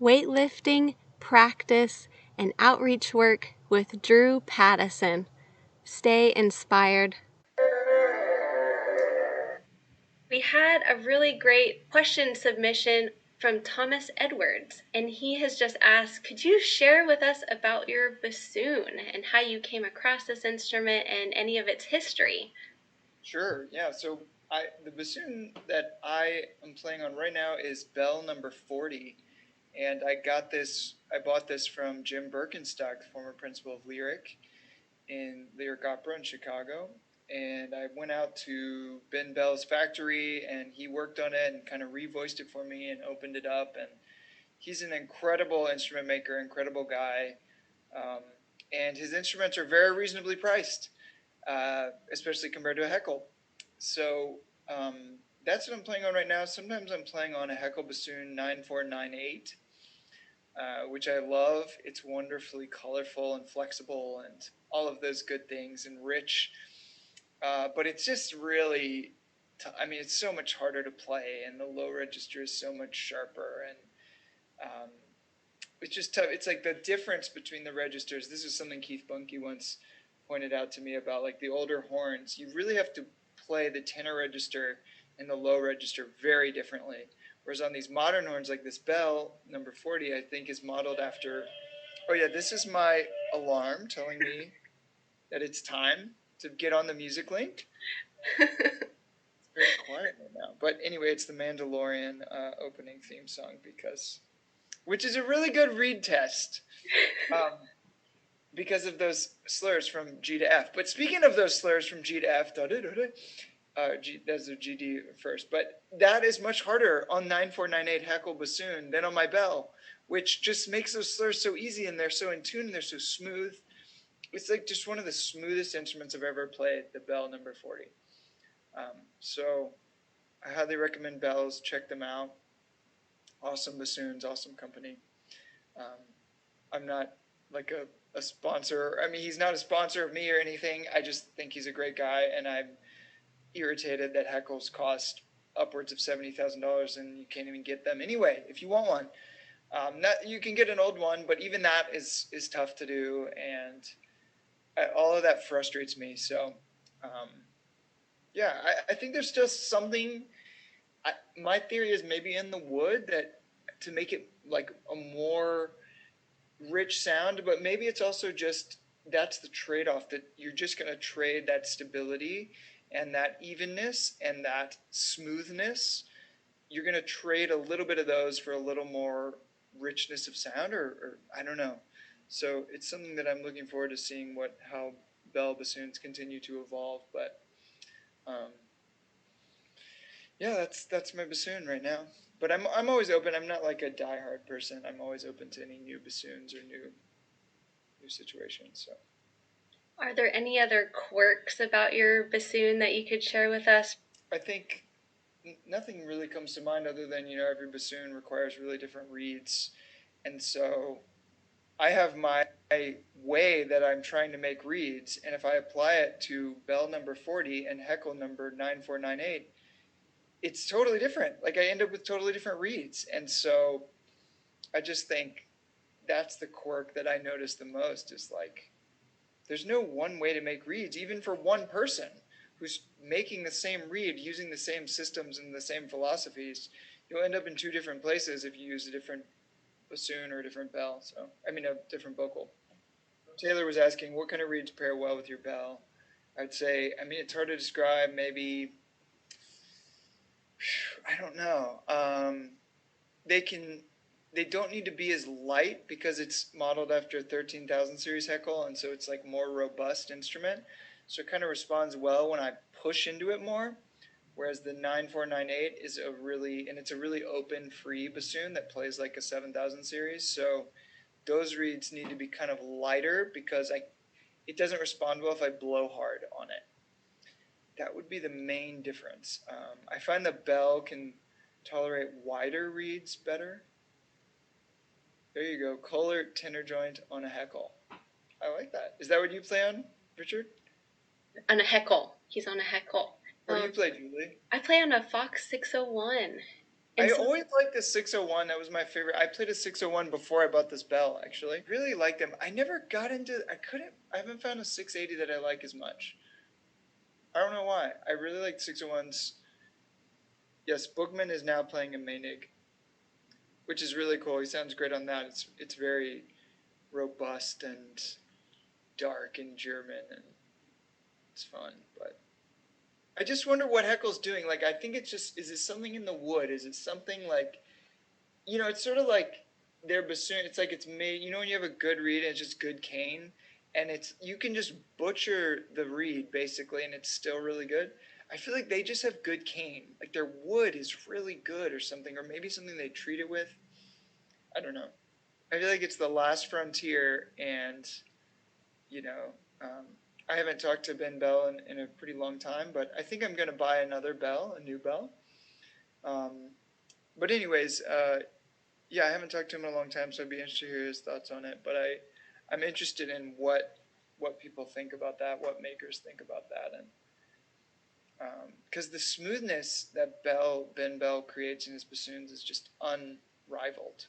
Weightlifting, Practice, and Outreach Work with Drew Pattison. Stay inspired. We had a really great question submission from Thomas Edwards, and he has just asked, could you share with us about your bassoon and how you came across this instrument and any of its history? Sure, yeah. So the bassoon that I am playing on right now is bell number 40, and I bought this from Jim Birkenstock, former principal of Lyric in Lyric Opera in Chicago. And I went out to Ben Bell's factory, and he worked on it and kind of revoiced it for me and opened it up. And he's an incredible instrument maker, incredible guy, um, and his instruments are very reasonably priced, especially compared to a Heckel. So that's what I'm playing on right now. Sometimes I'm playing on a Heckel Bassoon 9498, which I love. It's wonderfully colorful and flexible and all of those good things and rich. But it's just really, I mean, it's so much harder to play, and the low register is so much sharper, and it's just tough. It's like the difference between the registers. This is something Keith Bunke once pointed out to me about, like the older horns. You really have to play the tenor register and the low register very differently. Whereas on these modern horns, like this bell number 40, I think is modeled after. Oh yeah, this is my alarm telling me that it's time to get on the Music Link. It's very quiet right now, but anyway, it's the Mandalorian opening theme song which is a really good reed test. Um, because of those slurs from G to F. But speaking of those slurs from G to F, that's a GD first. But that is much harder on 9498 Heckel Bassoon than on my bell, which just makes those slurs so easy, and they're so in tune and they're so smooth. It's like just one of the smoothest instruments I've ever played, the bell number 40. So I highly recommend bells. Check them out. Awesome bassoons, awesome company. I'm not like a sponsor. I mean, he's not a sponsor of me or anything. I just think he's a great guy, and I'm irritated that Heckles cost upwards of $70,000 and you can't even get them anyway if you want one. You can get an old one, but even that is tough to do, and all of that frustrates me. So, yeah, I think there's just something. My theory is maybe in the wood that to make it like a more rich sound, but maybe it's also just that's the trade-off, that you're just going to trade that stability and that evenness and that smoothness. You're going to trade a little bit of those for a little more richness of sound, or I don't know. So it's something that I'm looking forward to seeing how bell bassoons continue to evolve. But yeah, that's my bassoon right now. But I'm always open. I'm not like a diehard person. I'm always open to any new bassoons or new situations. So, Are there any other quirks about your bassoon that you could share with us? I think nothing really comes to mind other than every bassoon requires really different reeds, and so I have my way that I'm trying to make reeds, and if I apply it to bell number 40 and Heckel number 9498, it's totally different. Like I end up with totally different reeds, and so I just think that's the quirk that I notice the most is like there's no one way to make reeds, even for one person who's making the same reed using the same systems and the same philosophies. You'll end up in two different places if you use a different bassoon or a different bell. So, I mean, a different vocal. Taylor was asking, what kind of reeds pair well with your bell? I'd say, I mean, it's hard to describe. Maybe, I don't know. They can they don't need to be as light because it's modeled after 13,000 series Heckel, and so it's like more robust instrument. So it kind of responds well when I push into it more. Whereas the 9498 is it's a really open, free bassoon that plays like a 7,000 series. So those reeds need to be kind of lighter because it doesn't respond well if I blow hard on it. That would be the main difference. I find the bell can tolerate wider reeds better. There you go. Kohler tenor joint on a Heckel. I like that. Is that what you play on, Richard? On a Heckel. He's on a Heckel. What do you play, Julie? I play on a Fox 601. And I so, always liked the 601. That was my favorite. I played a 601 before I bought this bell, actually. Really liked them. I never got into, I haven't found a 680 that I like as much. I don't know why. I really like 601s. Yes, Bookman is now playing a Meinig, which is really cool. He sounds great on that. It's very robust and dark and German, and it's fun. But I just wonder what Heckel's doing. Like, I think it's just, is it something in the wood? Is it something like, it's sort of like their bassoon. It's like it's made, when you have a good reed and it's just good cane, and you can just butcher the reed basically, and it's still really good. I feel like they just have good cane. Like their wood is really good or something, or maybe something they treat it with. I don't know. I feel like it's the last frontier, and you know, um, I haven't talked to Ben Bell in a pretty long time, but I think I'm going to buy another bell, a new bell. Um, but anyways, yeah, I haven't talked to him in a long time, so I'd be interested to hear his thoughts on it. But I'm interested in what people think about that, what makers think about that, and because the smoothness that Ben Bell creates in his bassoons is just unrivaled.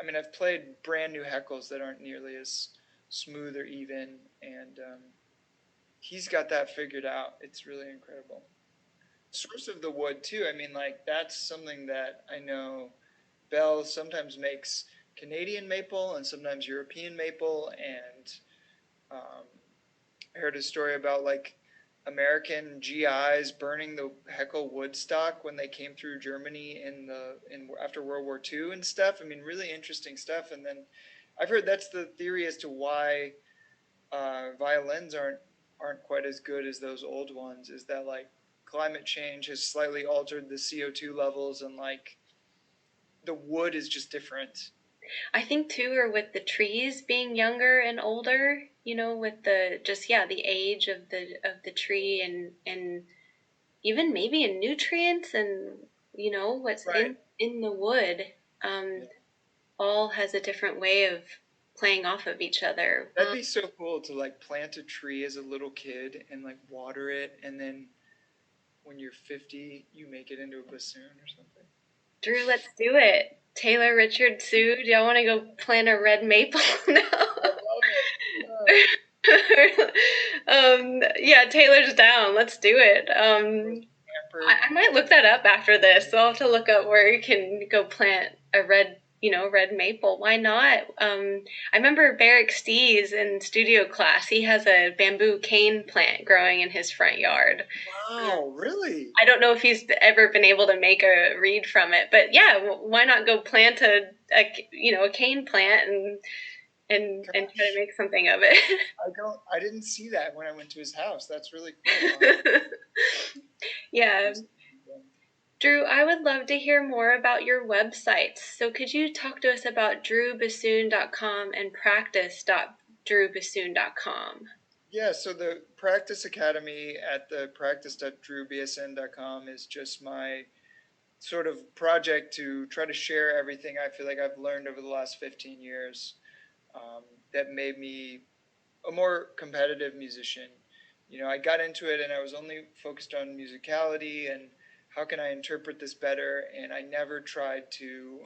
I mean, I've played brand new Heckles that aren't nearly as smooth or even, and he's got that figured out. It's really incredible. Source of the wood too. I mean, like that's something that I know Bell sometimes makes Canadian maple and sometimes European maple, and um, I heard a story about like American GIs burning the Heckel woodstock when they came through Germany in after World War II and stuff. I mean, really interesting stuff. And then I've heard that's the theory as to why violins aren't quite as good as those old ones. Is that like climate change has slightly altered the CO2 levels, and like the wood is just different. I think too, or with the trees being younger and older, with the just yeah, the age of the tree and even maybe in nutrients and what's Right. in the wood, um, Yeah. all has a different way of playing off of each other. That'd be so cool to like plant a tree as a little kid and like water it, and then when you're 50, you make it into a bassoon or something. Drew, let's do it. Taylor, Richard, Sue, do y'all want to go plant a red maple? No. I love it. Yeah, Taylor's down. Let's do it. Pampered. I might look that up after this. So I'll have to look up where you can go plant a red maple. Why not? I remember Barrick Stees in studio class. He has a bamboo cane plant growing in his front yard. Wow, really? I don't know if he's ever been able to make a reed from it, but yeah, why not go plant a cane plant and try to Gosh, make something of it. I didn't see that when I went to his house. That's really cool. Yeah. Just- Drew, I would love to hear more about your websites. So could you talk to us about drewbassoon.com and practice.drewbassoon.com? Yeah, so the Practice Academy at the practice.drewbsn.com is just my sort of project to try to share everything I feel like I've learned over the last 15 years, that made me a more competitive musician. I got into it and I was only focused on musicality and how can I interpret this better, and I never tried to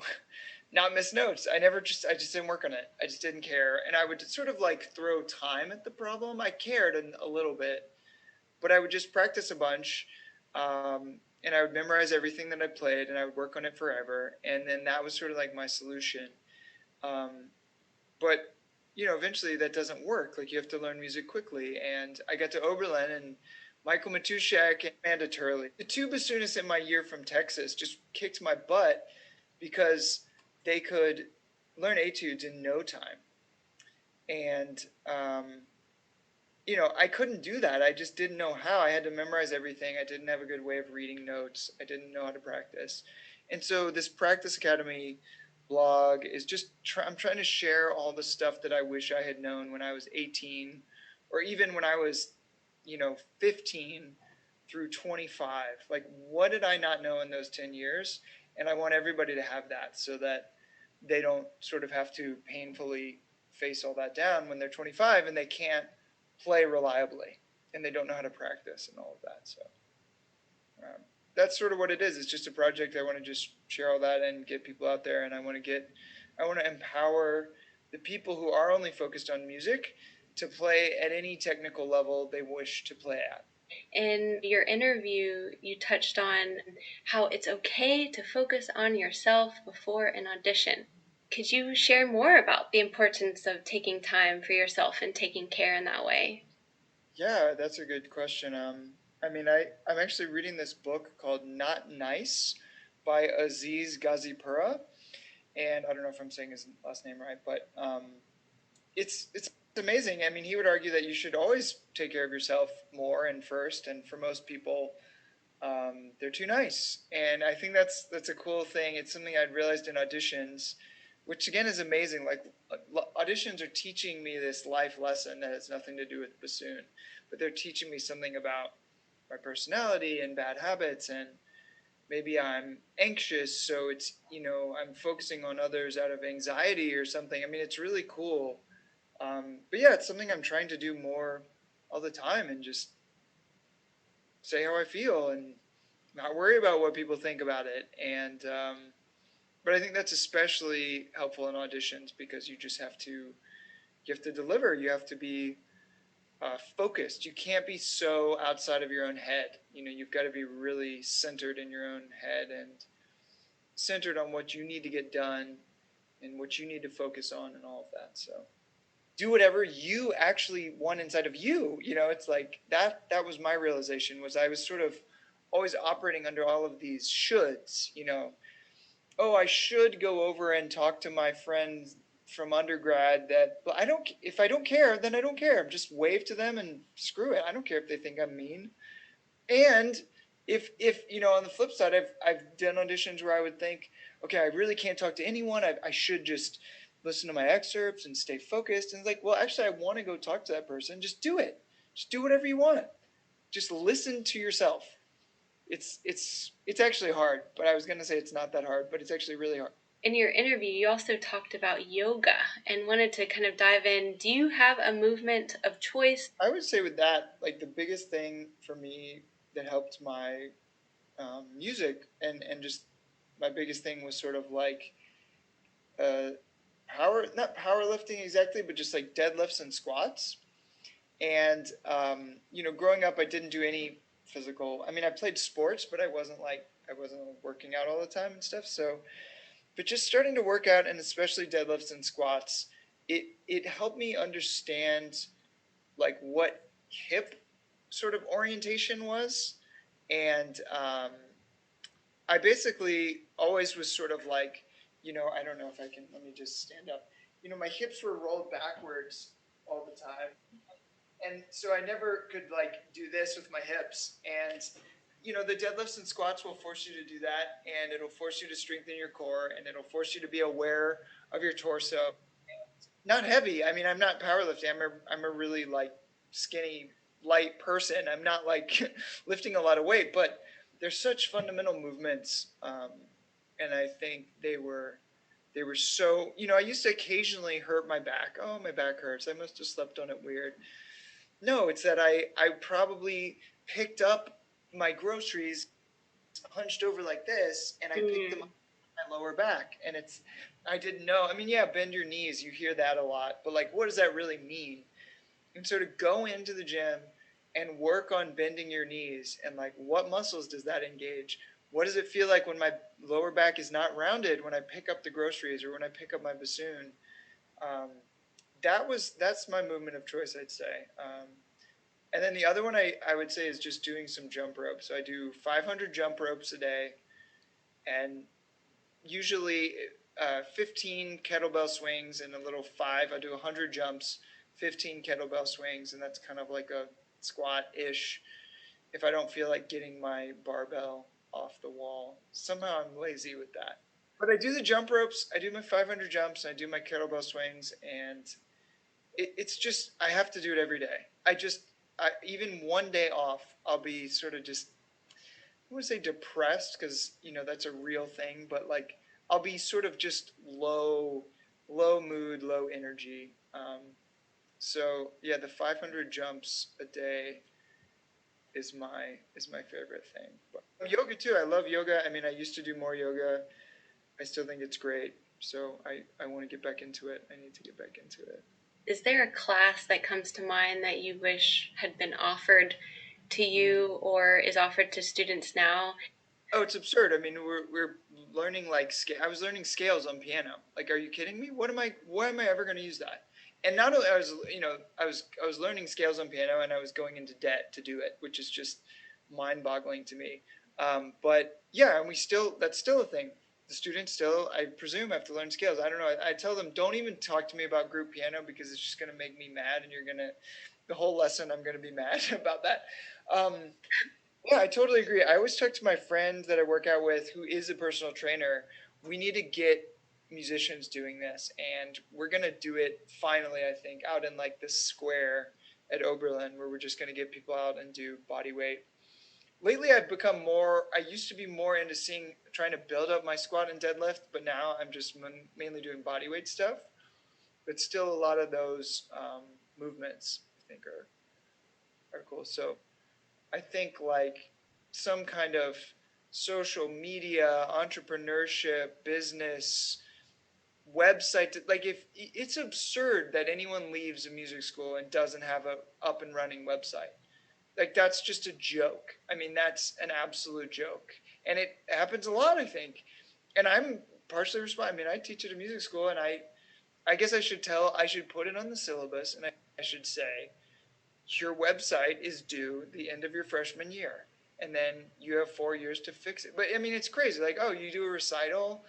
not miss notes. I just didn't work on it. I just didn't care, and I would sort of like throw time at the problem. I cared a little bit, but I would just practice a bunch, and I would memorize everything that I played, and I would work on it forever, and then that was sort of like my solution. Um, but eventually that doesn't work. Like you have to learn music quickly. And I got to Oberlin, and Michael Matuszek and Amanda Turley, the two bassoonists in my year from Texas, just kicked my butt because they could learn etudes in no time. And I couldn't do that. I just didn't know how. I had to memorize everything. I didn't have a good way of reading notes. I didn't know how to practice. And so this Practice Academy blog is just I'm trying to share all the stuff that I wish I had known when I was 18, or even when I was 15 through 25. Like what did I not know in those 10 years? And I want everybody to have that so that they don't sort of have to painfully face all that down when they're 25 and they can't play reliably and they don't know how to practice and all of that. So um, that's sort of what it is. It's just a project. I want to just share all that and get people out there, and I want to empower the people who are only focused on music to play at any technical level they wish to play at. In your interview, you touched on how it's okay to focus on yourself before an audition. Could you share more about the importance of taking time for yourself and taking care in that way? Yeah, that's a good question. I'm actually reading this book called Not Nice by Aziz Gazipura, and I don't know if I'm saying his last name right, but it's amazing. I mean, he would argue that you should always take care of yourself more and first, and for most people, they're too nice. And I think that's a cool thing. It's something I'd realized in auditions, which again is amazing. Like auditions are teaching me this life lesson that has nothing to do with bassoon, but they're teaching me something about my personality and bad habits, and maybe I'm anxious, so it's, I'm focusing on others out of anxiety or something. I mean, it's really cool. But yeah, it's something I'm trying to do more all the time, and just say how I feel and not worry about what people think about it. And but I think that's especially helpful in auditions, because you have to deliver. You have to be focused. You can't be so outside of your own head. You've got to be really centered in your own head and centered on what you need to get done and what you need to focus on and all of that. So do whatever you actually want inside of you. It's like that was my realization, was I was sort of always operating under all of these shoulds. Oh, I should go over and talk to my friends from undergrad, that, but I don't, if I don't care, then I don't care. Just wave to them and screw it. I don't care if they think I'm mean. And if on the flip side, I've done auditions where I would think, okay, I really can't talk to anyone. I should just listen to my excerpts and stay focused. And it's like, well, actually, I want to go talk to that person. Just do it. Just do whatever you want. Just listen to yourself. It's actually hard, but I was gonna say it's not that hard, but it's actually really hard. In your interview, you also talked about yoga and wanted to kind of dive in. Do you have a movement of choice? I would say with that, like the biggest thing for me that helped my music, and just my biggest thing was sort of like uh, not powerlifting exactly, but just like deadlifts and squats. And growing up, I didn't do any physical. I mean, I played sports, but I wasn't working out all the time and stuff. So, but just starting to work out, and especially deadlifts and squats, it helped me understand like what hip sort of orientation was. And I basically always was sort of like, I don't know if I can, let me just stand up. My hips were rolled backwards all the time. And so I never could like do this with my hips. And, the deadlifts and squats will force you to do that. And it'll force you to strengthen your core, and it'll force you to be aware of your torso. Not heavy. I mean, I'm not powerlifting. I'm a really like skinny, light person. I'm not like lifting a lot of weight, but they're such fundamental movements, and I think they were so. I used to occasionally hurt my back. Oh, my back hurts. I must have slept on it weird. No, it's that I probably picked up my groceries hunched over like this, and I picked them up with my lower back, and I didn't know. I mean, yeah, bend your knees. You hear that a lot, but like, what does that really mean? And so to go into the gym and work on bending your knees, and like, what muscles does that engage? What does it feel like when my lower back is not rounded when I pick up the groceries or when I pick up my bassoon? Um, that's my movement of choice, I'd say. And then the other one I would say is just doing some jump rope. So I do 500 jump ropes a day, and usually 15 kettlebell swings and a little five. I do 100 jumps, 15 kettlebell swings, and that's kind of like a squat-ish if I don't feel like getting my barbell off the wall. Somehow I'm lazy with that. But I do the jump ropes, I do my 500 jumps, I do my kettlebell swings, and it's just, I have to do it every day. Even one day off, I'll be sort of just, I wouldn't say depressed, because that's a real thing, but like I'll be sort of just low mood, low energy. So yeah, the 500 jumps a day is my favorite thing. But yoga too. I love yoga. I mean, I used to do more yoga. I still think it's great. So I want to get back into it. I need to get back into it. Is there a class that comes to mind that you wish had been offered to you or is offered to students now? Oh, it's absurd. I mean, we're learning like I was learning scales on piano. Like, are you kidding me? Why am I ever going to use that? And not only I was, I was learning scales on piano, and I was going into debt to do it, which is just mind-boggling to me. But yeah, and that's still a thing. The students still, I presume, have to learn scales. I don't know. I tell them, don't even talk to me about group piano because it's just going to make me mad, and the whole lesson I'm going to be mad about that. Um, yeah, I totally agree. I always talk to my friend that I work out with, who is a personal trainer. We need to get musicians doing this, and we're gonna do it finally. I think out in like the square at Oberlin, where we're just gonna get people out and do body weight. Lately, I've become more. I used to be more into trying to build up my squat and deadlift, but now I'm just mainly doing body weight stuff. But still, a lot of those movements I think are cool. So I think like some kind of social media, entrepreneurship, business, website. Like if it's absurd that anyone leaves a music school and doesn't have a up and running website. Like that's just a joke. I mean, that's an absolute joke, and it happens a lot, I think. And I'm partially responsible. I mean, I teach at a music school, and I guess I should put it on the syllabus, and I should say your website is due the end of your freshman year, and then you have 4 years to fix it. But I mean, it's crazy. Like, oh, you do a recital,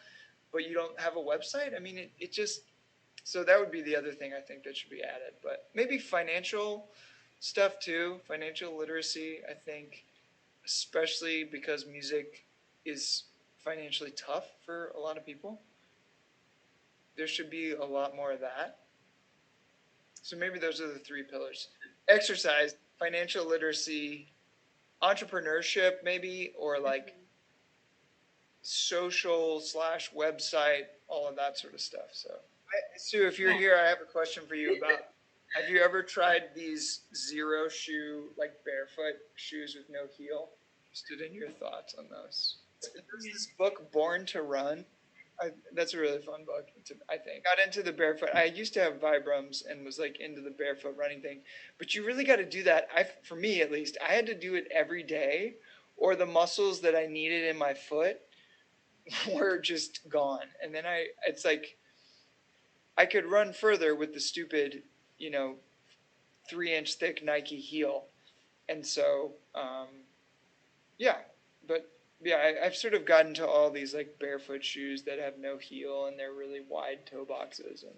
but you don't have a website. I mean, it just, so that would be the other thing I think that should be added. But maybe financial stuff too, financial literacy. I think, especially because music is financially tough for a lot of people, there should be a lot more of that. So maybe those are the three pillars: exercise, financial literacy, entrepreneurship, maybe, or like social slash website, all of that sort of stuff. So, Sue, if you're here, I have a question for you about. Have you ever tried these zero shoe, like barefoot shoes with no heel? Interested in your thoughts on those. There's this book, Born to Run. That's a really fun book, I think. Got into the barefoot. I used to have Vibrams and was like into the barefoot running thing, but you really got to do that. For me at least, I had to do it every day, or the muscles that I needed in my foot were just gone. And then it's like I could run further with the stupid, you know, 3 inch thick Nike heel. And so, yeah, but yeah, I've sort of gotten to all these like barefoot shoes that have no heel and they're really wide toe boxes, and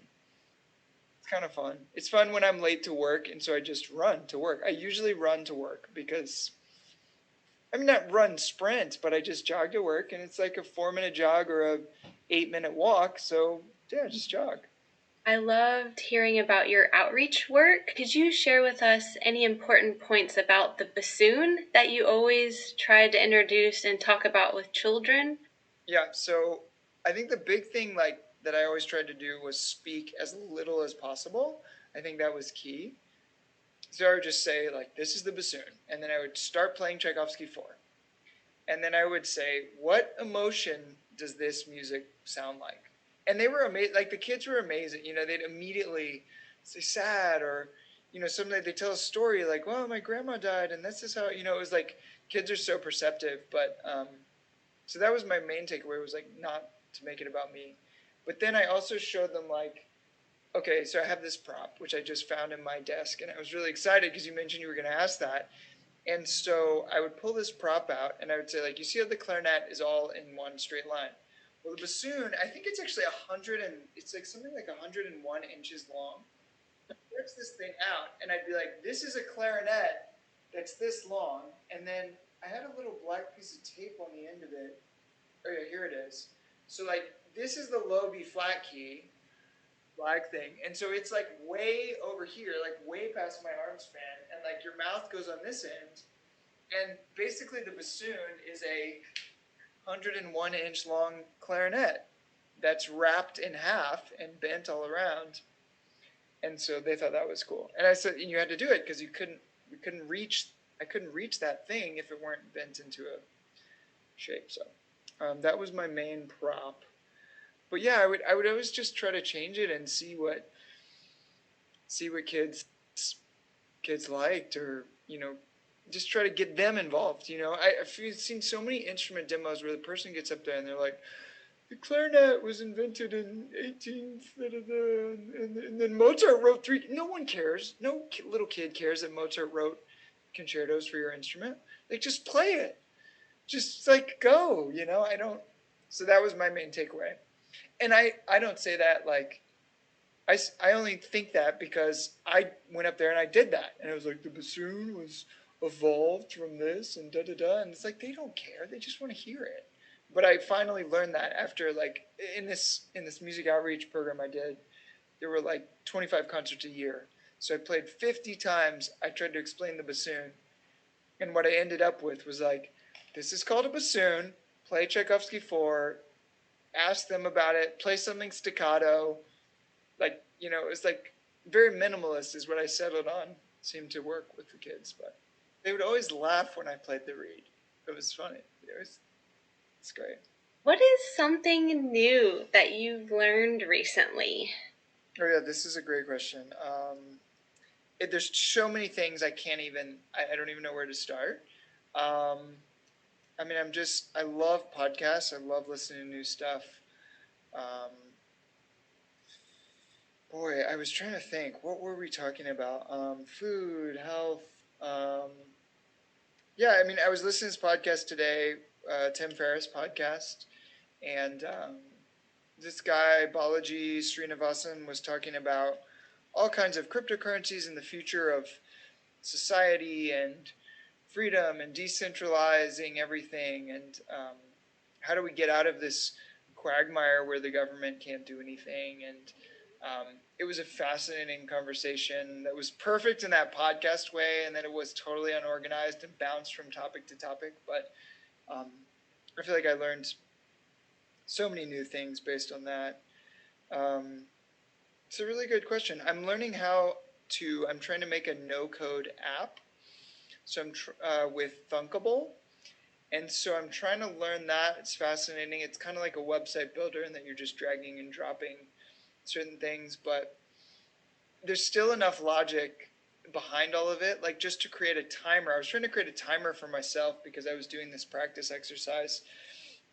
it's kind of fun. It's fun when I'm late to work, and so I just run to work. I usually run to work because I mean not run sprint, but I just jog to work, and it's like a 4 minute jog or a 8 minute walk. So yeah, just jog. I loved hearing about your outreach work. Could you share with us any important points about the bassoon that you always try to introduce and talk about with children? Yeah, so I think the big thing like that I always tried to do was speak as little as possible. I think that was key. So I would just say like, "This is the bassoon," and then I would start playing Tchaikovsky 4, and then I would say, "What emotion does this music sound like?" And they were amazing. Like the kids were amazing. You know, they'd immediately say sad, or sometimes they tell a story like, "Well, my grandma died, and this is how." It was like kids are so perceptive, but so that was my main takeaway, was like not to make it about me. But then I also showed them like, okay, so I have this prop which I just found in my desk, and I was really excited because you mentioned you were going to ask that. And so I would pull this prop out and I would say like, you see how the clarinet is all in one straight line? Well, the bassoon, I think it's actually it's like something like 101 inches long. Stretch this thing out, and I'd be like, this is a clarinet that's this long, and then I had a little black piece of tape on the end of it. Oh yeah, here it is. So like this is the low B flat key, black thing, and so it's like way over here, like way past my arm span, and like your mouth goes on this end, and basically the bassoon is a 101-inch long clarinet that's wrapped in half and bent all around, and so they thought that was cool. And I said, and you had to do it because we couldn't reach I couldn't reach that thing if it weren't bent into a shape. So that was my main prop. But yeah, I would always just try to change it and see what kids liked, or just try to get them involved. I've seen so many instrument demos where the person gets up there and they're like, the clarinet was invented in 18th, and then Mozart wrote three. No one cares. No little kid cares that Mozart wrote concertos for your instrument. Like, just play it. Just like go. I don't. So that was my main takeaway. And I don't say that like I only think that because I went up there and I did that, and it was like the bassoon was evolved from this and da da da, and it's like they don't care, they just want to hear it. But I finally learned that after like in this music outreach program I did, there were like 25 concerts a year, so I played 50 times. I tried to explain the bassoon, and what I ended up with was like, this is called a bassoon. Play Tchaikovsky 4. Ask them about it. Play something staccato, like it was like very minimalist is what I settled on. Seemed to work with the kids, but they would always laugh when I played the reed. It was funny. It's great. What is something new that you've learned recently? Oh yeah, this is a great question. There's so many things I don't even know where to start. I mean, I love podcasts. I love listening to new stuff. Um, Boy, I was trying to think. What were we talking about? Food, health. Yeah, I mean, I was listening to this podcast today, Tim Ferriss podcast, and this guy, Balaji Srinivasan, was talking about all kinds of cryptocurrencies and the future of society and freedom and decentralizing everything, and how do we get out of this quagmire where the government can't do anything. And it was a fascinating conversation that was perfect in that podcast way, and then it was totally unorganized and bounced from topic to topic. But I feel like I learned so many new things based on that. It's a really good question. I'm trying to make a no-code app. So with Thunkable. And so I'm trying to learn that. It's fascinating. It's kind of like a website builder in that you're just dragging and dropping certain things, but there's still enough logic behind all of it. Like, just to create a timer. I was trying to create a timer for myself because I was doing this practice exercise,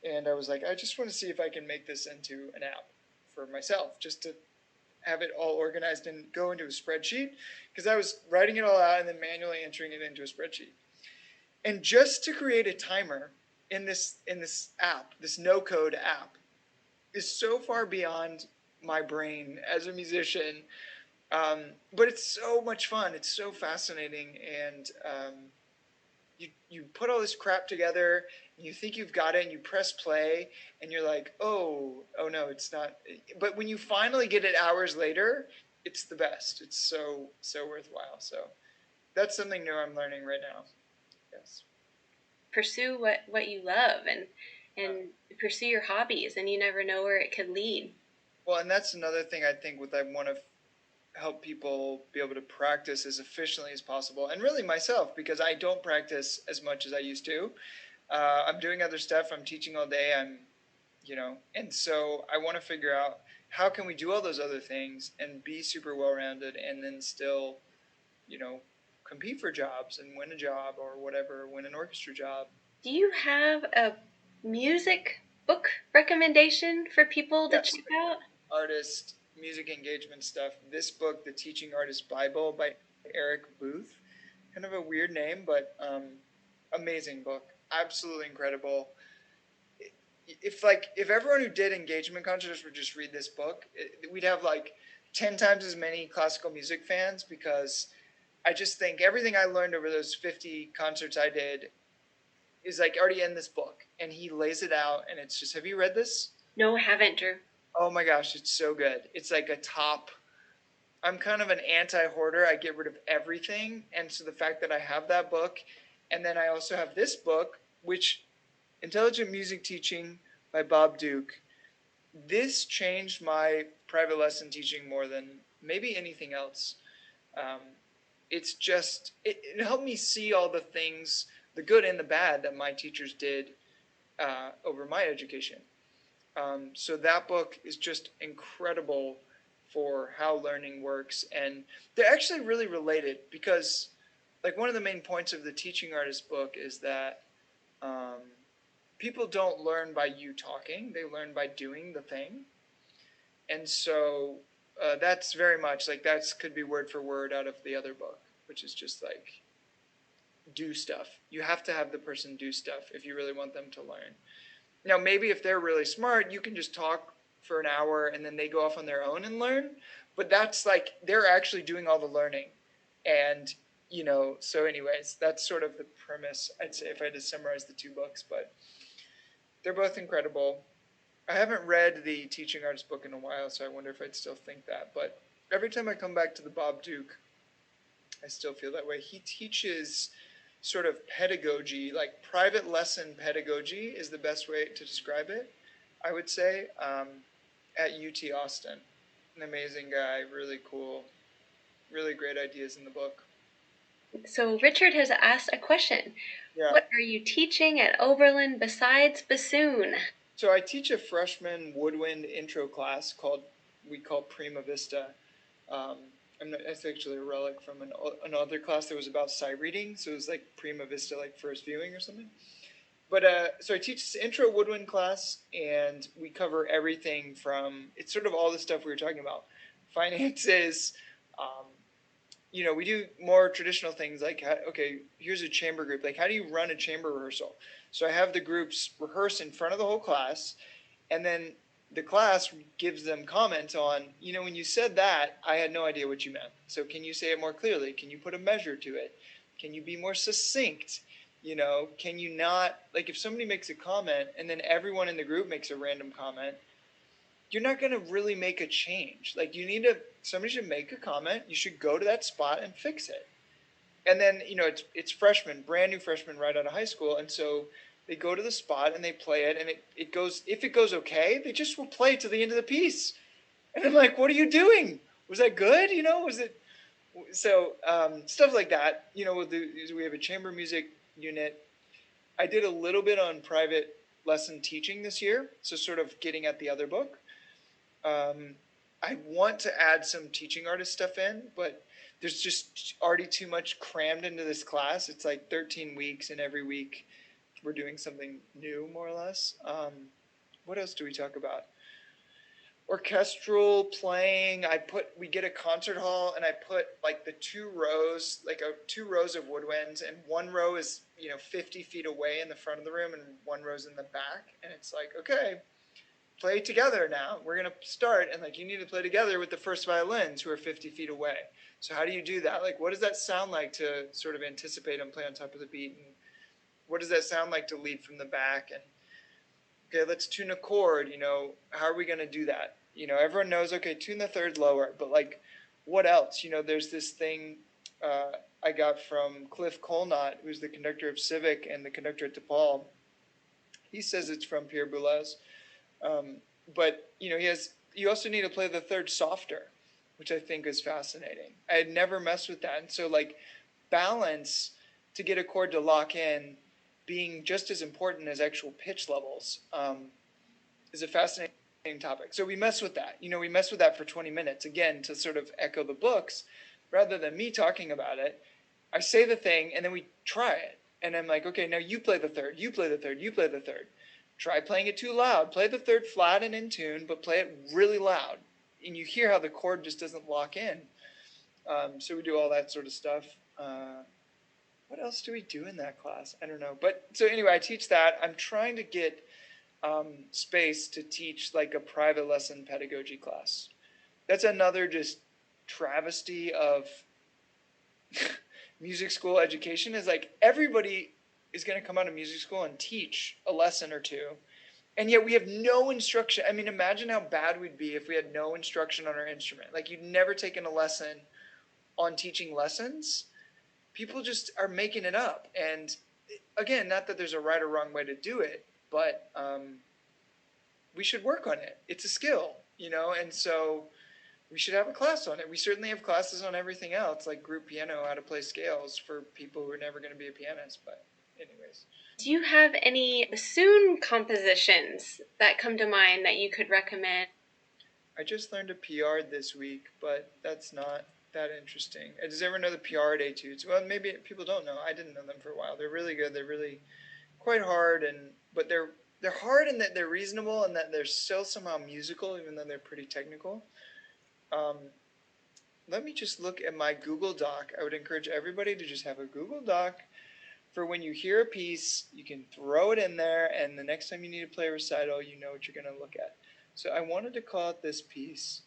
and I was like, I just want to see if I can make this into an app for myself, just to have it all organized and go into a spreadsheet, because I was writing it all out and then manually entering it into a spreadsheet. And just to create a timer in this app, this no code app, is so far beyond my brain as a musician. But it's so much fun. It's so fascinating, and you put all this crap together, and you think you've got it, and you press play, and you're like, oh no, it's not. But when you finally get it hours later, it's the best. It's so worthwhile. So that's something new I'm learning right now. Yes. Pursue what you love, and pursue your hobbies, and you never know where it could lead. Well, and that's another thing I think I want to help people be able to practice as efficiently as possible, and really myself, because I don't practice as much as I used to. I'm doing other stuff. I'm teaching all day. And so I want to figure out how can we do all those other things and be super well-rounded, and then still, compete for jobs and win a job or whatever, win an orchestra job. Do you have a music book recommendation for people to check out? Artist music engagement stuff. This book, The Teaching Artist Bible by Eric Booth. Kind of a weird name, but amazing book. Absolutely incredible. If everyone who did engagement concerts would just read this book, we'd have like 10 times as many classical music fans, because I just think everything I learned over those 50 concerts I did is like already in this book, and he lays it out, and it's just, have you read this? No, I haven't, Drew. Oh my gosh, it's so good. It's like I'm kind of an anti-hoarder. I get rid of everything, and so the fact that I have that book, and then I also have this book, which Intelligent Music Teaching by Bob Duke. This changed my private lesson teaching more than maybe anything else. it's just, it helped me see all the things, the good and the bad that my teachers did over my education. So that book is just incredible for how learning works, and they're actually really related because, like, one of the main points of the Teaching Artist book is that um, people don't learn by you talking; they learn by doing the thing. And so that's very much like that's could be word for word out of the other book, which is just like do stuff. You have to have the person do stuff if you really want them to learn. Now, maybe if they're really smart, you can just talk for an hour and then they go off on their own and learn. But that's like they're actually doing all the learning. And, so, anyways, that's sort of the premise, I'd say, if I had to summarize the two books. But they're both incredible. I haven't read the Teaching Artist book in a while, so I wonder if I'd still think that. But every time I come back to the Bob Duke, I still feel that way. He teaches sort of pedagogy, like private lesson pedagogy is the best way to describe it, I would say, at UT Austin. An amazing guy, really cool, really great ideas in the book. So Richard has asked a question. Yeah. What are you teaching at Oberlin besides bassoon? So I teach a freshman woodwind intro class we call Prima Vista. Um, it's actually a relic from another class that was about sight reading. So it was like Prima Vista, like first viewing or something. But so I teach this intro woodwind class, and we cover everything from, it's sort of all the stuff we were talking about, finances. Um, we do more traditional things like, okay, here's a chamber group. Like, how do you run a chamber rehearsal? So I have the groups rehearse in front of the whole class, and then the class gives them comments on, when you said that, I had no idea what you meant. So can you say it more clearly? Can you put a measure to it? Can you be more succinct? Can you not, like if somebody makes a comment and then everyone in the group makes a random comment, you're not going to really make a change. Like somebody should make a comment. You should go to that spot and fix it. And then, it's freshmen, brand new freshmen right out of high school. And so they go to the spot and they play it, and it goes, if it goes okay, they just will play to the end of the piece. And I'm like, what are you doing? Was that good? Was it? So stuff like that. We have a chamber music unit. I did a little bit on private lesson teaching this year, so sort of getting at the other book. I want to add some teaching artist stuff in, but there's just already too much crammed into this class. It's like 13 weeks, and every week we're doing something new, more or less. What else do we talk about? Orchestral playing. We get a concert hall, and I put like the two rows of woodwinds, and one row is 50 feet away in the front of the room, and one row's in the back, and it's like, okay, play together now. We're going to start, and like you need to play together with the first violins who are 50 feet away. So how do you do that? Like, what does that sound like to sort of anticipate and play on top of the beat? And what does that sound like to lead from the back? And okay, let's tune a chord. How are we going to do that? Everyone knows, okay, tune the third lower, but like, what else? There's this thing I got from Cliff Colnott, who's the conductor of Civic and the conductor at DePaul. He says it's from Pierre Boulez. But you also need to play the third softer, which I think is fascinating. I had never messed with that. And so like balance to get a chord to lock in being just as important as actual pitch levels is a fascinating topic. So we mess with that. We mess with that for 20 minutes, again, to sort of echo the books. Rather than me talking about it, I say the thing and then we try it. And I'm like, okay, now you play the third, you play the third, you play the third. Try playing it too loud. Play the third flat and in tune, but play it really loud. And you hear how the chord just doesn't lock in. So we do all that sort of stuff. What else do we do in that class? I don't know. But so anyway, I teach that. I'm trying to get space to teach like a private lesson pedagogy class. That's another just travesty of music school education, is like everybody is going to come out of music school and teach a lesson or two, and yet we have no instruction. I mean, imagine how bad we'd be if we had no instruction on our instrument. Like, you'd never taken a lesson on teaching lessons. People just are making it up. And again, not that there's a right or wrong way to do it, but we should work on it. It's a skill, and so we should have a class on it. We certainly have classes on everything else, like group piano, how to play scales for people who are never going to be a pianist. But anyways. Do you have any bassoon compositions that come to mind that you could recommend? I just learned a PR this week, but that's not that interesting. Does everyone know the PR etudes? Well, maybe people don't know. I didn't know them for a while. They're really good. They're really quite hard, but they're hard in that they're reasonable and that they're still somehow musical, even though they're pretty technical. Um, Let me just look at my Google Doc. I would encourage everybody to just have a Google Doc for when you hear a piece, you can throw it in there, and the next time you need to play a recital, you know what you're going to look at. So I wanted to call it this piece,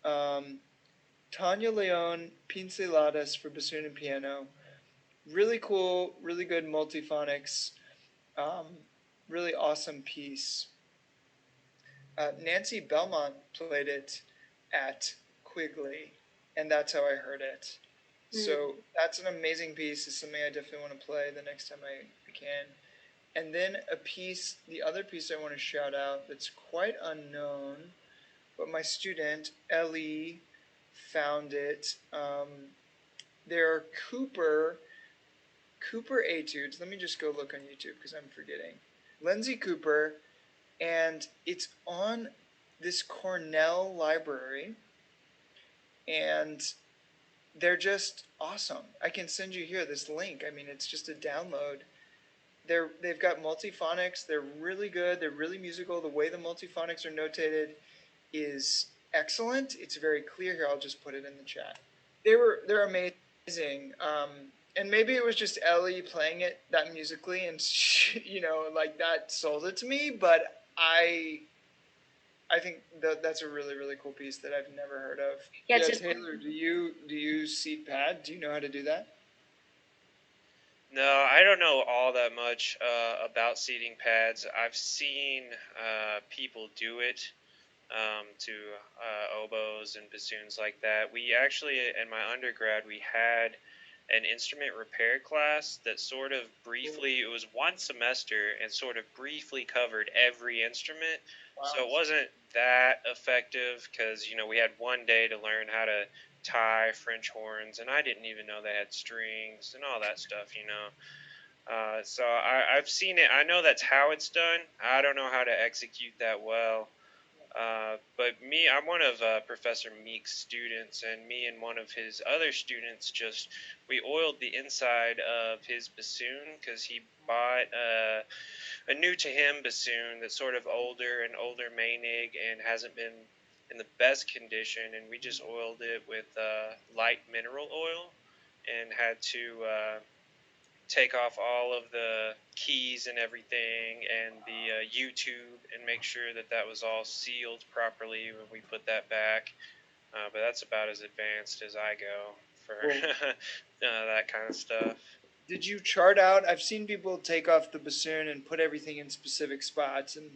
Tanya Leon Pinceladas for bassoon and piano. Really cool, really good multiphonics, um, really awesome piece. Nancy Belmont played it at Quigley, and that's how I heard it. So that's an amazing piece. It's something I definitely want to play the next time I can. And then a piece, the other piece I want to shout out that's quite unknown, but my student, Ellie, found it. There are Cooper etudes. Let me just go look on YouTube because I'm forgetting. Lindsay Cooper, and it's on this Cornell library, and they're just awesome. I can send you here this link. I mean, it's just a download. They've got multiphonics. They're really good. They're really musical. The way the multiphonics are notated is excellent. It's very clear here. I'll just put it in the chat. They're amazing. And maybe it was just Ellie playing it that musically, and she, like that sold it to me. But I think that's a really really cool piece that I've never heard of. Yeah, Taylor, do you seat pad? Do you know how to do that? No, I don't know all that much about seating pads. I've seen people do it to oboes and bassoons like that. We actually, in my undergrad, we had an instrument repair class that sort of briefly, it was one semester and sort of briefly covered every instrument. Wow. So it wasn't that effective because, we had one day to learn how to tie French horns, and I didn't even know they had strings and all that stuff. So I've seen it. I know that's how it's done. I don't know how to execute that well. But I'm one of Professor Meek's students, and me and one of his other students we oiled the inside of his bassoon because he bought a new to him bassoon that's sort of older Mainig and hasn't been in the best condition, and we just oiled it with light mineral oil and had to take off all of the keys and everything and the U-tube and make sure that was all sealed properly when we put that back. But that's about as advanced as I go for that kind of stuff. Did you chart out? I've seen people take off the bassoon and put everything in specific spots, and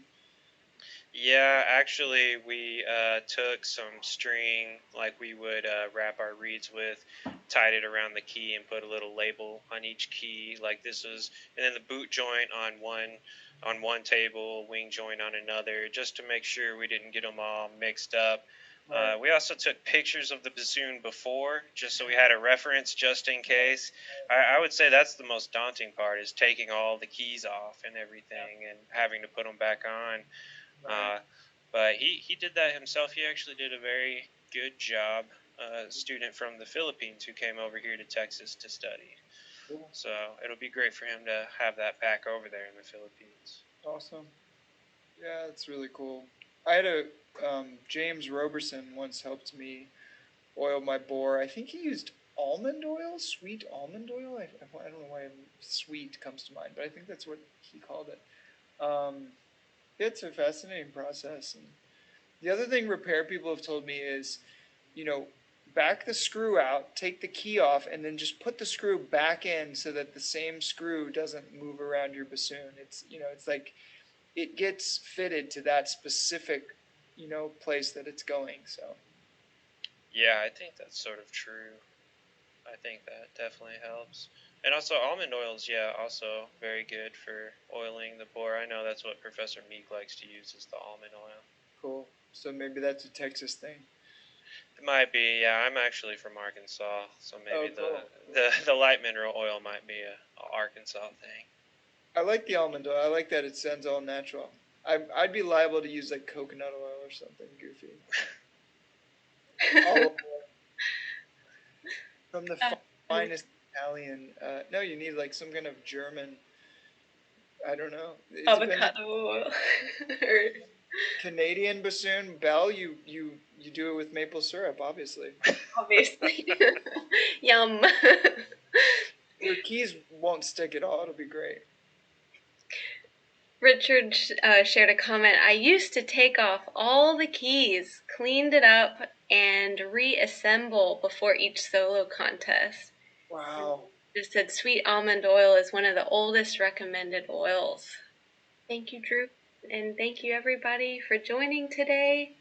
Yeah, actually, we took some string like we would wrap our reeds with, tied it around the key, and put a little label on each key. Like this was, and then the boot joint on one table, wing joint on another, just to make sure we didn't get them all mixed up. Right. We also took pictures of the bassoon before, just so we had a reference, just in case. I would say that's the most daunting part, is taking all the keys off and everything, and having to put them back on. But he did that himself. He actually did a very good job. A student from the Philippines who came over here to Texas to study. Cool. So it'll be great for him to have that back over there in the Philippines. Awesome. Yeah, that's really cool. I had a James Roberson once helped me oil my bore. I think he used almond oil, sweet almond oil. I don't know why sweet comes to mind, but I think that's what he called it. It's a fascinating process. And the other thing repair people have told me is, back the screw out, take the key off, and then just put the screw back in so that the same screw doesn't move around your bassoon. It's like it gets fitted to that specific, place that it's going. So. Yeah, I think that's sort of true. I think that definitely helps. And also almond oils, yeah, also very good for oiling the bore. I know that's what Professor Meek likes to use, is the almond oil. Cool. So maybe that's a Texas thing. Might be, yeah. I'm actually from Arkansas, so maybe cool. the light mineral oil might be a Arkansas thing. I like the almond oil. I like that it sounds all natural. I'd be liable to use like coconut oil or something goofy. Olive oil from the finest Italian. No, you need like some kind of German. I don't know. It avocado oil. Canadian bassoon bell. You do it with maple syrup, obviously. Obviously. Yum. Your keys won't stick at all. It'll be great. Richard shared a comment. I used to take off all the keys, cleaned it up, and reassemble before each solo contest. Wow. Just said sweet almond oil is one of the oldest recommended oils. Thank you, Drew, and thank you everybody for joining today.